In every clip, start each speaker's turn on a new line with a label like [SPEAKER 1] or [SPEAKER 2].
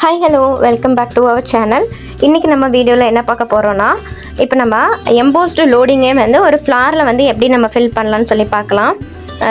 [SPEAKER 1] Hi hello welcome back to our channel. இன்றைக்கி நம்ம வீடியோவில் என்ன பார்க்க போகிறோன்னா, இப்போ நம்ம எம்போஸ்டு லோடிங்கே வந்து ஒரு ஃப்ளாரில் வந்து எப்படி நம்ம ஃபில் பண்ணலான்னு சொல்லி பார்க்கலாம்.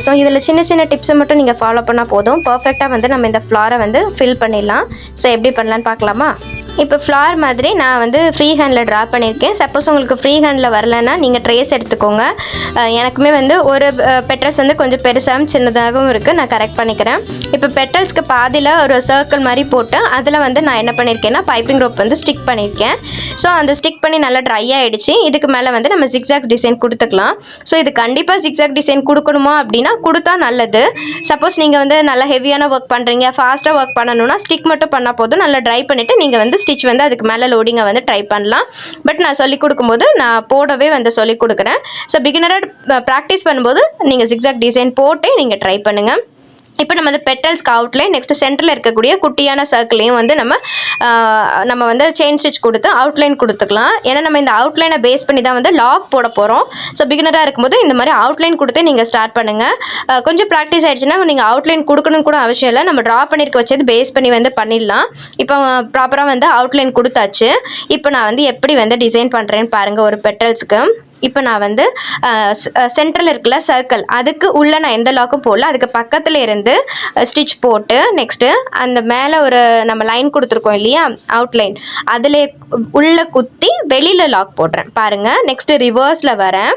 [SPEAKER 1] ஸோ இதில் சின்ன சின்ன டிப்ஸை மட்டும் நீங்கள் ஃபாலோ பண்ணால் போதும், பர்ஃபெக்டாக வந்து நம்ம இந்த ஃப்ளாரை வந்து ஃபில் பண்ணிடலாம். ஸோ எப்படி பண்ணலான்னு பார்க்கலாமா? இப்போ ஃப்ளார் மாதிரி நான் வந்து ஃப்ரீ ஹேண்டில் ட்ரா பண்ணியிருக்கேன். சப்போஸ் உங்களுக்கு ஃப்ரீ ஹேண்டில் வரலைன்னா நீங்கள் ட்ரேஸ் எடுத்துக்கோங்க. எனக்குமே வந்து ஒரு பெட்டல்ஸ் வந்து கொஞ்சம் பெருசாகவும் சின்னதாகவும் இருக்குது, நான் கரெக்ட் பண்ணிக்கிறேன். இப்போ பெட்டல்ஸ்க்கு பாதியில் ஒரு சர்க்கிள் மாதிரி போட்டு அதில் வந்து நான் என்ன பண்ணியிருக்கேன்னா பைப்பிங் ரோப் வந்து ஸ்டிக் பண்ணியிருக்கேன். ஸோ அந்த ஸ்டிக் பண்ணி நல்லா ட்ரை ஆகிடுச்சு. இதுக்கு மேலே வந்து நம்ம ஜிக்ஸாக் டிசைன் கொடுத்துக்கலாம். ஸோ இது கண்டிப்பாக ஜிக்ஸாக் டிசைன் கொடுக்கணுமா அப்படின்னா கொடுத்தா நல்லது. சப்போஸ் நீங்கள் வந்து நல்லா ஹெவியான ஒர்க் பண்ணுறீங்க, ஃபாஸ்ட்டாக ஒர்க் பண்ணணும்னா ஸ்டிக் மட்டும் பண்ணால் போதும். நல்லா ட்ரை பண்ணிவிட்டு நீங்கள் வந்து ஸ்டிச் வந்து அதுக்கு மேலே லோடிங்கை வந்து ட்ரை பண்ணலாம். பட் நான் சொல்லிக் கொடுக்கும்போது நான் போடவே வந்து சொல்லிக் கொடுக்குறேன். ஸோ பிகினராக ப்ராக்டிஸ் பண்ணும்போது நீங்கள் ஜிக்ஸாக் டிசைன் போட்டே நீங்கள் ட்ரை பண்ணுங்கள். இப்போ நம்ம வந்து பெட்டல்ஸ்க்கு அவுட்லைன், நெக்ஸ்ட் சென்டரில் இருக்கக்கூடிய குட்டியான சர்க்கிளையும் வந்து நம்ம வந்து செயின் ஸ்டிச் கொடுத்து அவுட்லைன் கொடுத்துக்கலாம். ஏன்னா நம்ம இந்த அவுட்லைனை பேஸ் பண்ணி தான் வந்து லாக் போட போகிறோம். ஸோ பிகினராக இருக்கும்போது இந்த மாதிரி அவுட்லைன் கொடுத்து நீங்கள் ஸ்டார்ட் பண்ணுங்கள். கொஞ்சம் ப்ராக்டிஸ் ஆகிடுச்சுன்னா நீங்கள் அவுட்லைன் கொடுக்கணும் கூட அவசியம் இல்லை, நம்ம ட்ரா பண்ணியிருக்க வச்சது பேஸ் பண்ணி வந்து பண்ணிடலாம். இப்போ ப்ராப்பராக வந்து அவுட்லைன் கொடுத்தாச்சு. இப்போ நான் வந்து எப்படி வந்து டிசைன் பண்ணுறேன்னு பாருங்கள். ஒரு பெட்டல்ஸ்க்கு இப்போ நான் வந்து சென்டரில் இருக்குல்ல சர்க்கிள், அதுக்கு உள்ளே நான் எந்த லாக்கும் போடல, அதுக்கு பக்கத்தில் இருந்து ஸ்டிச் போட்டு நெக்ஸ்ட்டு அந்த மேலே ஒரு நம்ம லைன் கொடுத்துருக்கோம் இல்லையா அவுட்லைன், அதில் உள்ளே குத்தி வெளியில் லாக் போடுறேன் பாருங்கள். நெக்ஸ்ட்டு ரிவர்ஸில் வரேன்.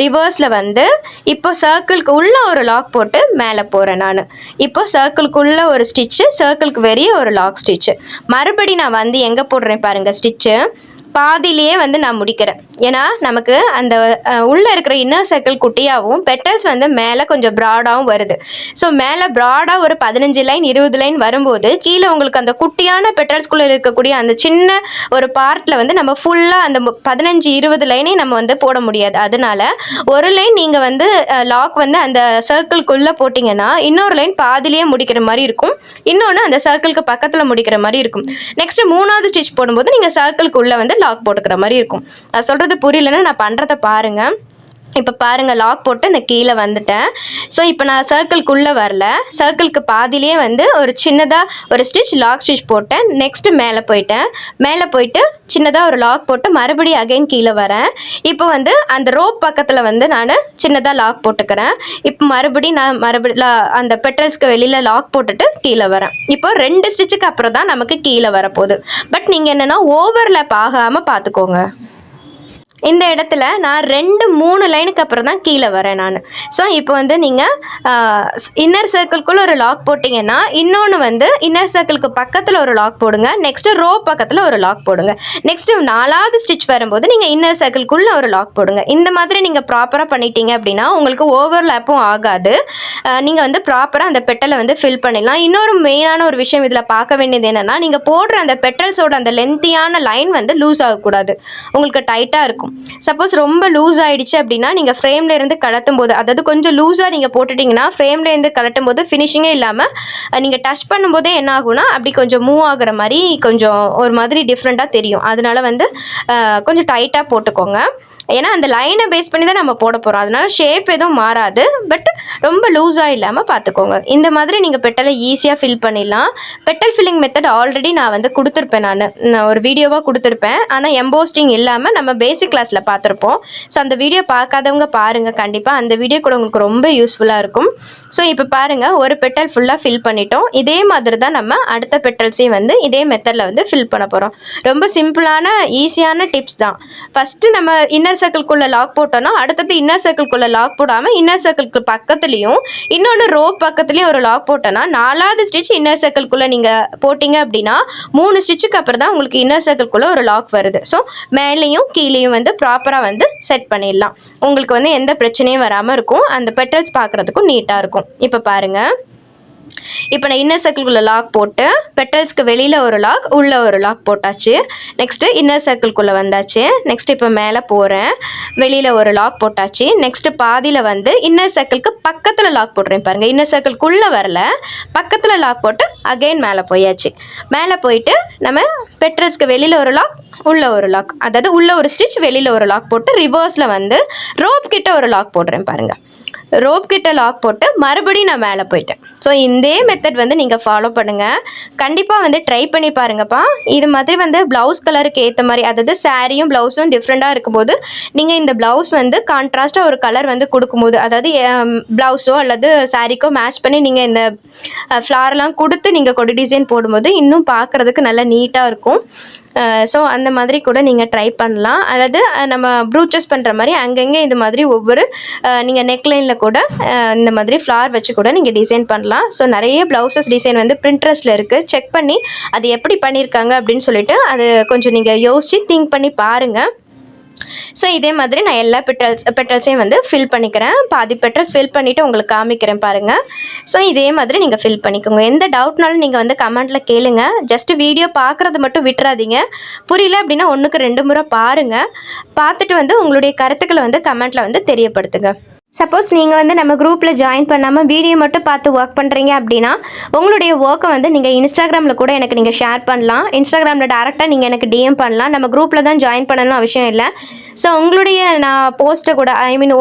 [SPEAKER 1] ரிவர்ஸில் வந்து இப்போ சர்க்கிளுக்கு உள்ளே ஒரு லாக் போட்டு மேலே போகிறேன் நான். இப்போ சர்க்கிளுக்குள்ளே ஒரு ஸ்டிச்சு, சர்க்கிளுக்கு வெளியே ஒரு லாக் ஸ்டிச்சு. மறுபடி நான் வந்து எங்கே போடுறேன் பாருங்கள், ஸ்டிச்சு பாதியிலேயே வந்து நான் முடிக்கிறேன். ஏன்னா நமக்கு அந்த உள்ளே இருக்கிற இன்னர் சர்க்கிள் குட்டியாகவும் பெட்டல்ஸ் வந்து மேலே கொஞ்சம் ப்ராடாகவும் வருது. ஸோ மேலே ப்ராடாக ஒரு 15 லைன் 20 லைன் வரும்போது கீழே உங்களுக்கு அந்த குட்டியான பெட்டல்ஸ்குள்ளே இருக்கக்கூடிய அந்த சின்ன ஒரு பார்ட்டில் வந்து நம்ம ஃபுல்லாக அந்த 15-20 லைனையும் நம்ம வந்து போட முடியாது. அதனால ஒரு லைன் நீங்கள் வந்து லாக் வந்து அந்த சர்க்கிள்குள்ளே போட்டிங்கன்னா இன்னொரு லைன் பாதிலேயே முடிக்கிற மாதிரி இருக்கும், இன்னொன்று அந்த சர்க்கிளுக்கு பக்கத்தில் முடிக்கிற மாதிரி இருக்கும். நெக்ஸ்ட்டு 3வது ஸ்டிச் போடும்போது நீங்கள் சர்க்கிளுக்குள்ளே வந்து லாக் போட்டுக்கிற மாதிரி இருக்கும். நான் சொல்கிறது புரியலன்னா நான் பண்ணுறதை பாருங்கள். இப்போ பாருங்கள், லாக் போட்டு நான் கீழே வந்துட்டேன். ஸோ இப்போ நான் சர்க்கிள்குள்ளே வரல, சர்க்கிளுக்கு பாதியிலே வந்து ஒரு சின்னதாக ஒரு ஸ்டிச் லாக் ஸ்டிச் போட்டேன். நெக்ஸ்ட்டு மேலே போயிட்டு சின்னதாக ஒரு லாக் போட்டு மறுபடியும் அகைன் கீழே வரேன். இப்போ வந்து அந்த ரோப் பக்கத்தில் வந்து நான் சின்னதாக லாக் போட்டுக்கிறேன். இப்போ மறுபடியும் அந்த பெட்டல்ஸ்க்கு வெளியில் லாக் போட்டுட்டு கீழே வரேன். இப்போ 2 ஸ்டிச்சுக்கு அப்புறம் தான் நமக்கு கீழே வரப்போகுது. பட் நீங்கள் என்னென்னா ஓவர்லேப் ஆகாமல் பார்த்துக்கோங்க. இந்த இடத்துல நான் 2-3 லைனுக்கு அப்புறம் தான் கீழே வரேன் நான். ஸோ இப்போ வந்து நீங்கள் இன்னர் சர்க்கிள்குள்ளே ஒரு லாக் போட்டிங்கன்னா இன்னொன்று வந்து இன்னர் சர்க்கிளுக்கு பக்கத்தில் ஒரு லாக் போடுங்க, நெக்ஸ்ட்டு ரோ பக்கத்தில் ஒரு லாக் போடுங்க. நெக்ஸ்ட்டு 4வது ஸ்டிச் வரும்போது நீங்கள் இன்னர் சர்க்கிள்குள்ளே ஒரு லாக் போடுங்க. இந்த மாதிரி நீங்கள் ப்ராப்பராக பண்ணிட்டீங்க அப்படின்னா உங்களுக்கு ஓவர்லேப்பும் ஆகாது. நீங்கள் வந்து ப்ராப்பராக அந்த பெட்டலை வந்து ஃபில் பண்ணிடலாம். இன்னொரு மெயினான ஒரு விஷயம் இதில் பார்க்க வேண்டியது என்னென்னா, நீங்கள் போடுற அந்த பெட்டல்ஸோட அந்த லென்த்தியான லைன் வந்து லூஸ் ஆகக்கூடாது, உங்களுக்கு டைட்டாக இருக்கும். சப்போஸ் ரொம்ப லூஸ் ஆகிடுச்சு அப்படின்னா நீங்கள் ஃப்ரேமில் இருந்து கலட்டும் போது, அதாவது கொஞ்சம் லூஸாக நீங்கள் போட்டுட்டிங்கன்னா ஃப்ரேமில் இருந்து கலட்டும் போது ஃபினிஷிங்கே இல்லாமல் நீங்கள் டச் பண்ணும்போதே என்ன ஆகும்னா அப்படி கொஞ்சம் மூவ் ஆகுற மாதிரி கொஞ்சம் ஒரு மாதிரி டிஃப்ரெண்ட்டாக தெரியும். அதனால வந்து கொஞ்சம் டைட்டாக போட்டுக்கோங்க. ஏன்னா அந்த லைனை பேஸ் பண்ணி தான் நம்ம போட போகிறோம், அதனால ஷேப் எதுவும் மாறாது. பட் ரொம்ப லூஸாக இல்லாமல் பார்த்துக்கோங்க. இந்த மாதிரி நீங்கள் பெட்டலை ஈஸியாக ஃபில் பண்ணிடலாம். பெட்டல் ஃபில்லிங் மெத்தட் ஆல்ரெடி நான் வந்து கொடுத்துருப்பேன், நான் ஒரு வீடியோவாக கொடுத்துருப்பேன். ஆனால் எம்போஸ்டிங் இல்லாமல் நம்ம பேசிக் கிளாஸில் பார்த்துருப்போம். ஸோ அந்த வீடியோ பார்க்காதவங்க பாருங்கள், கண்டிப்பாக அந்த வீடியோ கூட உங்களுக்கு ரொம்ப யூஸ்ஃபுல்லாக இருக்கும். ஸோ இப்போ பாருங்கள், ஒரு பெட்டல் ஃபுல்லாக ஃபில் பண்ணிட்டோம். இதே மாதிரி தான் நம்ம அடுத்த பெட்டல்ஸையும் வந்து இதே மெத்தடில் வந்து ஃபில் பண்ண போகிறோம். ரொம்ப சிம்பிளான ஈஸியான டிப்ஸ் தான். ஃபஸ்ட்டு நம்ம இன்னர் சர்க்கிள்குள்ளே லாக் போட்டோன்னா அடுத்தது இன்னர் சர்க்கிள்குள்ளே லாக் போடாமல் இன்னர் சர்க்கிள்க்கு பக்கத்துலேயும் இன்னொன்று ரோ பக்கத்துலேயும் ஒரு லாக் போட்டோன்னா 4வது ஸ்டிச் இன்னர் சர்க்கிள்குள்ளே நீங்கள் போட்டிங்க அப்படின்னா 3 ஸ்டிச்சுக்கு அப்புறம் தான் உங்களுக்கு இன்னர் சர்க்கிள்குள்ளே ஒரு லாக் வருது. ஸோ மேலேயும் கீழேயும் வந்து ப்ராப்பராக வந்து செட் பண்ணிடலாம். உங்களுக்கு வந்து எந்த பிரச்சனையும் வராமல் இருக்கும், அந்த பெட்டல்ஸ் பார்க்குறதுக்கும் நீட்டாக இருக்கும். இப்போ பாருங்கள், இப்போ நான் இன்னர் சர்க்கிள்குள்ளே லாக் போட்டு பெட்டல்ஸ்க்கு வெளியில் ஒரு லாக் உள்ளே ஒரு லாக் போட்டாச்சு. நெக்ஸ்ட்டு இன்னர் சர்க்கிள்குள்ளே வந்தாச்சு. நெக்ஸ்ட் இப்போ மேலே போகிறேன், வெளியில் ஒரு லாக் போட்டாச்சு. நெக்ஸ்ட்டு பாதியில் வந்து இன்னர் சர்க்கிளுக்கு பக்கத்தில் லாக் போடுறேன் பாருங்கள். இன்னர் சர்க்கிள்குள்ளே வரல, பக்கத்தில் லாக் போட்டு அகைன் மேலே போயாச்சு. மேலே போயிட்டு நம்ம பெட்டல்ஸ்க்கு வெளியில் ஒரு லாக் உள்ள ஒரு லாக், அதாவது உள்ள ஒரு ஸ்டிச் வெளியில் ஒரு லாக் போட்டு ரிவர்ஸில் வந்து ரோப் கிட்ட ஒரு லாக் போடுறேன் பாருங்கள். ரோப் கிட்ட லாக் போட்டு மறுபடியும் நான் மேலே போயிட்டேன். ஸோ இதே மெத்தட் வந்து நீங்கள் ஃபாலோ பண்ணுங்கள். கண்டிப்பாக வந்து ட்ரை பண்ணி பாருங்கப்பா. இது மாதிரி வந்து ப்ளவுஸ் கலருக்கு ஏற்ற மாதிரி, அதாவது சாரியும் ப்ளவுஸும் டிஃப்ரெண்ட்டாக இருக்கும்போது நீங்கள் இந்த ப்ளவுஸ் வந்து கான்ட்ராஸ்ட்டாக ஒரு கலர் வந்து கொடுக்கும்போது, அதாவது ப்ளவுஸோ அல்லது சாரிக்கோ மேட்ச் பண்ணி நீங்கள் இந்த ஃப்ளார்லாம் கொடுத்து நீங்கள் கொடி டிசைன் போடும்போது இன்னும் பார்க்குறதுக்கு நல்லா நீட்டாக இருக்கும். ஸோ அந்த மாதிரி கூட நீங்கள் ட்ரை பண்ணலாம். அல்லது நம்ம ப்ரூச்சஸ் பண்ணுற மாதிரி அங்கங்கே இது மாதிரி ஒவ்வொரு நீங்கள் நெக்லைனில் கூட இந்த மாதிரி ஃப்ளார் வச்சு கூட நீங்கள் டிசைன் பண்ணலாம். ஸோ நிறைய ப்ளவுசஸ் டிசைன் வந்து பிரிண்ட்ரெஸ்ட்டில் இருக்குது. செக் பண்ணி அது எப்படி பண்ணியிருக்காங்க அப்படின்னு சொல்லிட்டு அது கொஞ்சம் நீங்கள் யோசித்து திங்க் பண்ணி பாருங்கள். ஸோ இதே மாதிரி நான் எல்லா பெட்டல்ஸையும் வந்து ஃபில் பண்ணிக்கிறேன். பாதி பெட்டல் ஃபில் பண்ணிவிட்டு உங்களுக்கு காமிக்கிறேன் பாருங்கள். ஸோ இதே மாதிரி நீங்கள் ஃபில் பண்ணிக்கோங்க. எந்த டவுட்னாலும் நீங்கள் வந்து கமெண்ட்டில் கேளுங்க. ஜஸ்ட்டு வீடியோ பார்க்குறது மட்டும் விட்டுறாதீங்க. புரியல அப்படின்னா 1க்கு 2 முறை பாருங்கள். பார்த்துட்டு வந்து உங்களுடைய கருத்துக்களை வந்து கமெண்ட்டில் வந்து தெரியப்படுத்துங்க. சப்போஸ் நீங்கள் வந்து நம்ம குரூப்பில் ஜாயின் பண்ணாமல் வீடியோ மட்டும் பார்த்து ஒர்க் பண்ணுறீங்க அப்படின்னா உங்களுடைய ஒர்க்கை வந்து நீங்கள் இன்ஸ்டாகிராமில் கூட எனக்கு நீங்கள் ஷேர் பண்ணலாம். இன்ஸ்டாகிராமில் டேரெக்டாக நீங்கள் எனக்கு டிஎம் பண்ணலாம். நம்ம குரூப்பில் தான் ஜாயின் பண்ணணும் அவசியம் இல்லை. ஸோ உங்களுடைய நான் போஸ்ட்டை கூட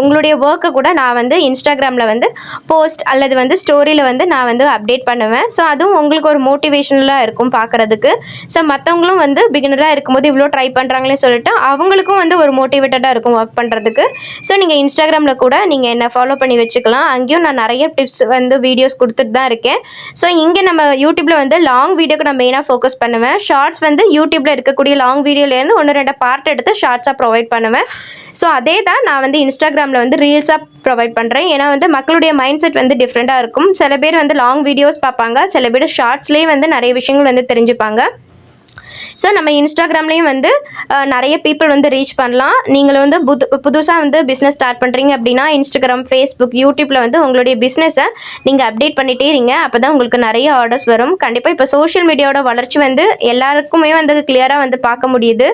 [SPEAKER 1] உங்களுடைய ஒர்க்கை கூட நான் வந்து இன்ஸ்டாகிராமில் வந்து போஸ்ட் அல்லது வந்து ஸ்டோரியில் வந்து நான் வந்து அப்டேட் பண்ணுவேன். ஸோ அதுவும் உங்களுக்கு ஒரு மோட்டிவேஷனலாக இருக்கும் பார்க்குறதுக்கு. ஸோ மற்றவங்களும் வந்து பிகினராக இருக்கும்போது இவ்வளோ ட்ரை பண்ணுறாங்களே சொல்லிட்டு அவங்களுக்கும் வந்து ஒரு மோட்டிவேட்டடாக இருக்கும் ஒர்க் பண்ணுறதுக்கு. ஸோ நீங்கள் இன்ஸ்டாகிராமில் கூட நீங்கள் என்ன ஃபாலோ பண்ணி வச்சுக்கலாம். அங்கேயும் நான் நிறைய டிப்ஸ் வந்து வீடியோஸ் கொடுத்துட்டு தான் இருக்கேன். ஸோ இங்கே நம்ம யூடியூப்பில் வந்து லாங் வீடியோக்கு நான் மெயினாக ஃபோக்கஸ் பண்ணுவேன். ஷார்ட்ஸ் வந்து யூடியூப்பில் இருக்கக்கூடிய லாங் வீடியோலேருந்து 1-2 பார்ட் எடுத்து ஷார்ட்ஸாக ப்ரொவைட் பண்ணுவேன். ஸோ அதே தான் நான் வந்து இன்ஸ்டாகிராமில் வந்து ரீல்ஸாக ப்ரொவைட் பண்ணுறேன். ஏன்னா வந்து மக்களுடைய மைண்ட் செட் வந்து டிஃப்ரெண்ட்டாக இருக்கும். சில பேர் வந்து லாங் வீடியோஸ் பார்ப்பாங்க, சில பேர் ஷார்ட்ஸ்லேயே வந்து நிறைய விஷயங்கள் வந்து தெரிஞ்சுப்பாங்க. ஸோ நம்ம இன்ஸ்டாகிராம்லேயும் வந்து நிறைய பீப்புள் வந்து ரீச் பண்ணலாம். நீங்கள் வந்து புதுசாக வந்து பிஸ்னஸ் ஸ்டார்ட் பண்ணுறீங்க அப்படின்னா இன்ஸ்டாகிராம், ஃபேஸ்புக், யூடியூப்பில் வந்து உங்களுடைய பிஸ்னஸை நீங்கள் அப்டேட் பண்ணிகிட்டே இருங்க. அப்போ தான் உங்களுக்கு நிறைய ஆர்டர்ஸ் வரும். கண்டிப்பாக இப்போ சோஷியல் மீடியாவோட வளர்ச்சி வந்து எல்லாருக்குமே வந்து கிளியராக வந்து பார்க்க முடியுது.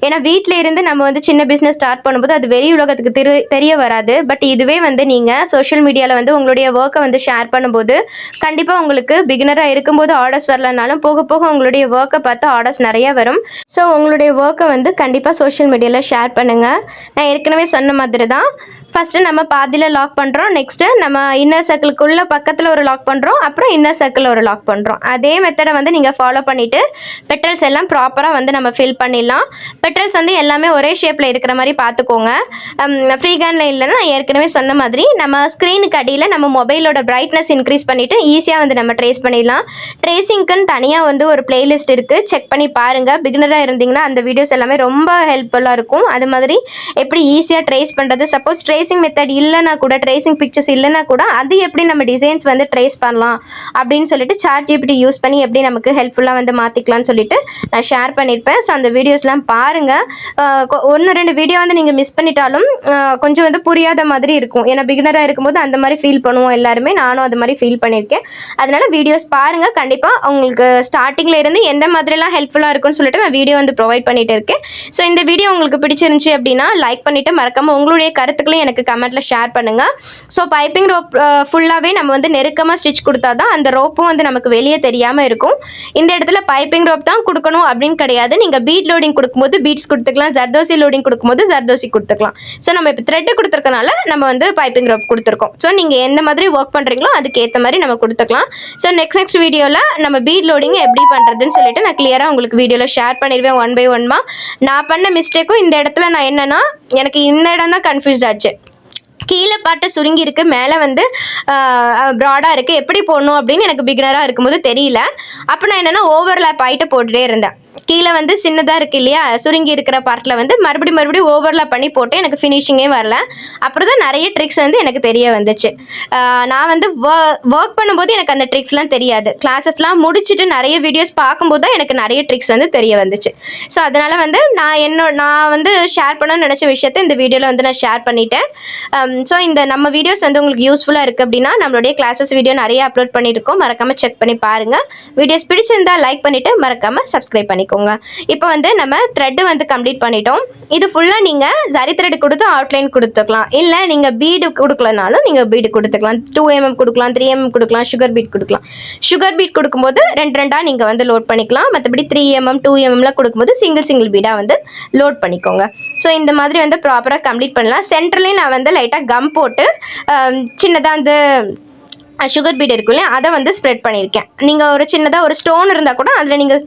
[SPEAKER 1] ஏன்னா வீட்டில் இருந்து நம்ம வந்து சின்ன பிஸ்னஸ் ஸ்டார்ட் பண்ணும்போது அது வெளி உலகத்துக்கு தெரிய வராது. பட் இதுவே வந்து நீங்கள் சோஷியல் மீடியாவில் வந்து உங்களுடைய ஒர்க்கை வந்து ஷேர் பண்ணும்போது கண்டிப்பாக உங்களுக்கு பிகினராக இருக்கும்போது ஆர்டர்ஸ் வரலனாலும் போக போக உங்களுடைய ஒர்க்கை பார்த்து ஆர்டர்ஸ் நிறைய வரும். ஸோ உங்களுடைய ஒர்க்கை வந்து கண்டிப்பாக சோஷியல் மீடியாவில் ஷேர் பண்ணுங்கள். நான் ஏற்கனவே சொன்ன மாதிரி தான் ஃபஸ்ட்டு நம்ம பாதியில் லாக் பண்ணுறோம். நெக்ஸ்ட்டு நம்ம இன்னர் சர்க்கிளுக்குள்ளே பக்கத்தில் ஒரு லாக் பண்ணுறோம். அப்புறம் இன்னர் சர்க்கிளில் ஒரு லாக் பண்ணுறோம். அதே மெத்தடை வந்து நீங்கள் ஃபாலோ பண்ணிவிட்டு பெட்டல்ஸ் எல்லாம் ப்ராப்பராக வந்து நம்ம ஃபில் பண்ணிடலாம். பெட்டல்ஸ் வந்து எல்லாமே ஒரே ஷேப்பில் இருக்கிற மாதிரி பார்த்துக்கோங்க. ஃப்ரீ ஹேண்டில் இல்லைன்னா நான் ஏற்கனவே சொன்ன மாதிரி நம்ம ஸ்க்ரீனுக்கு அடியில் நம்ம மொபைலோட பிரைட்னஸ் இன்க்ரீஸ் பண்ணிவிட்டு ஈஸியாக வந்து நம்ம ட்ரேஸ் பண்ணிடலாம். ட்ரேசிங்க்குன்னு தனியாக வந்து ஒரு பிளேலிஸ்ட் இருக்குது, செக் பண்ணி பாருங்கள். பிகினராக இருந்தீங்கன்னா அந்த வீடியோஸ் எல்லாமே ரொம்ப ஹெல்ப்ஃபுல்லாக இருக்கும். அது மாதிரி எப்படி ஈஸியாக ட்ரேஸ் பண்ணுறது, சப்போஸ் ட்ரேசிங் மெத்தட் இல்லைனா கூட, ட்ரேசிங் பிக்சர்ஸ் இல்லைனா கூட அது எப்படி நம்ம டிசைன்ஸ் வந்து ட்ரேஸ் பண்ணலாம் அப்படின்னு சொல்லிட்டு ChatGPT யூஸ் பண்ணி எப்படி நமக்கு ஹெல்ப்ஃபுல்லாக வந்து மாற்றிக்கலாம்னு சொல்லிட்டு நான் ஷேர் பண்ணியிருப்பேன். ஸோ அந்த வீடியோஸ்லாம் பாருங்கள். 1-2 வீடியோ வந்து நீங்கள் மிஸ் பண்ணிட்டாலும் கொஞ்சம் வந்து புரியாத மாதிரி இருக்கும். ஏன்னா பிகினராக இருக்கும்போது அந்த மாதிரி ஃபீல் பண்ணுவோம் எல்லாருமே. நானும் அது மாதிரி ஃபீல் பண்ணியிருக்கேன். அதனால் வீடியோஸ் பாருங்கள். கண்டிப்பாக உங்களுக்கு ஸ்டார்டிங்கில் இருந்து எந்த மாதிரிலாம் ஹெல்ப்ஃபுல்லாக இருக்கும்னு சொல்லிட்டு நான் வீடியோ வந்து ப்ரொவைட் பண்ணிகிட்டு இருக்கேன். ஸோ இந்த வீடியோ உங்களுக்கு பிடிச்சிருந்துச்சி அப்படின்னா லைக் பண்ணிவிட்டு மறக்காமல் உங்களுடைய கருத்துக்களையும் எனக்கு கமெண்ட்டில் ஷேர் பண்ணுங்கள். ஸோ பைப்பிங் ரோப் ஃபுல்லாகவே நம்ம வந்து நெருக்கமாக ஸ்டிச் கொடுத்தா தான் அந்த ரோப்பும் வந்து நமக்கு வெளியே தெரியாமல் இருக்கும். இந்த இடத்துல பைப்பிங் ரோப் தான் கொடுக்கணும் அப்படின்னு கிடையாது. நீங்கள் பீட் லோடிங் கொடுக்கும்போது பீட்ஸ் கொடுத்துக்கலாம், ஜர்தோசி லோடிங் கொடுக்கும்போது ஜர்தோசி கொடுத்துக்கலாம். ஸோ நம்ம இப்போ த்ரெட்டு கொடுத்துருக்கனால நம்ம வந்து பைப்பிங் ரோப் கொடுத்துருக்கோம். ஸோ நீங்கள் எந்த மாதிரி ஒர்க் பண்ணுறீங்களோ அதுக்கு ஏற்ற மாதிரி நம்ம கொடுத்துக்கலாம். ஸோ நெக்ஸ்ட் வீடியோவில் நம்ம பீட் லோடிங் எப்படி பண்ணுறதுன்னு சொல்லிட்டு நான் கிளியராக உங்களுக்கு வீடியோவில் ஷேர் பண்ணிடுவேன் 1 by 1. நான் பண்ண மிஸ்டேக்கும் இந்த இடத்துல நான் என்னென்னா எனக்கு இந்த இடம் தான் கன்ஃபியூஸ் ஆச்சு. கீழே பாட்டு சுருங்கி இருக்குது, மேலே வந்து ப்ராடாக இருக்குது. எப்படி போடணும் அப்படின்னு எனக்கு பிகினராக இருக்கும்போது தெரியல. அப்போ நான் என்னென்னா ஓவர்லேப் ஆகிட்டு போட்டுகிட்டே இருந்தேன். கீழே வந்து சின்னதாக இருக்குது இல்லையா, சுருங்கி இருக்கிற பார்ட்டில் வந்து மறுபடியும் ஓவர்லாப் பண்ணி போட்டு எனக்கு ஃபினிஷிங்கே வரல. அப்புறம் தான் நிறைய ட்ரிக்ஸ் வந்து எனக்கு தெரிய வந்துச்சு. நான் வந்து ஒர்க் பண்ணும்போது எனக்கு அந்த ட்ரிக்ஸ்லாம் தெரியாது. கிளாஸஸ்லாம் முடிச்சுட்டு நிறைய வீடியோஸ் பார்க்கும்போது தான் எனக்கு நிறைய ட்ரிக்ஸ் வந்து தெரிய வந்துச்சு. ஸோ அதனால் வந்து நான் வந்து ஷேர் பண்ணணும்னு நினச்ச விஷயத்த இந்த வீடியோவில் வந்து நான் ஷேர் பண்ணிட்டேன். ஸோ இந்த நம்ம வீடியோஸ் வந்து உங்களுக்கு யூஸ்ஃபுல்லாக இருக்குது அப்படின்னா நம்மளுடைய கிளாஸஸ் வீடியோ நிறைய அப்லோட் பண்ணியிருக்கோம். மறக்காமல் செக் பண்ணி பாருங்கள். வீடியோஸ் பிடிச்சிருந்தா லைக் பண்ணிவிட்டு மறக்காமல் சப்ஸ்கிரைப் பண்ணிக்கோங்க. இப்போ வந்து நம்ம த்ரெட்டு வந்து கம்ப்ளீட் பண்ணிட்டோம். இது ஃபுல்லாக நீங்கள் ஜரி த்ரெட் கொடுத்து அவுட்லைன் கொடுத்துக்கலாம். இல்லை நீங்கள் பீடு கொடுக்கலனாலும் நீங்கள் பீடு கொடுத்துக்கலாம். 2 mm கொடுக்கலாம், 3 mm கொடுக்கலாம், சுகர் பீட் கொடுக்கலாம். சுகர் பீட் கொடுக்கும்போது 2 நீங்கள் வந்து லோட் பண்ணிக்கலாம். மற்றபடி 3 mm 2 mmலாம் கொடுக்கும்போது சிங்கிள் பீடாக வந்து லோட் பண்ணிக்கோங்க. ஸோ இந்த மாதிரி வந்து ப்ராப்பராக கம்ப்ளீட் பண்ணலாம். சென்டர்லேயும் நான் வந்து லைட்டாக கம் போட்டு சின்னதாக வந்து சுகர் பீட் இருக்கும் இல்லையா, அதை வந்து ஸ்ப்ரெட் பண்ணியிருக்கேன். நீங்கள் ஒரு சின்னதாக ஒரு ஸ்டோன் இருந்தால் கூட அதில் நீங்கள்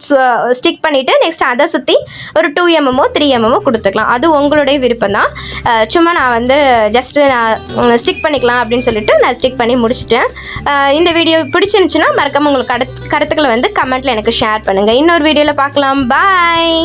[SPEAKER 1] ஸ்டிக் பண்ணிவிட்டு நெக்ஸ்ட் அதை சுற்றி ஒரு 2 mm 3 mm கொடுத்துக்கலாம். அது உங்களுடைய விருப்பம் தான். சும்மா நான் வந்து ஜஸ்ட்டு நான் ஸ்டிக் பண்ணிக்கலாம் அப்படின்னு சொல்லிட்டு நான் ஸ்டிக் பண்ணி முடிச்சிட்டேன். இந்த வீடியோ பிடிச்சிருந்துச்சுன்னா மறக்காமல் உங்களுக்கு கருத்துக்களை வந்து கமெண்ட்டில் எனக்கு ஷேர் பண்ணுங்கள். இன்னொரு வீடியோவில் பார்க்கலாம். பாய்.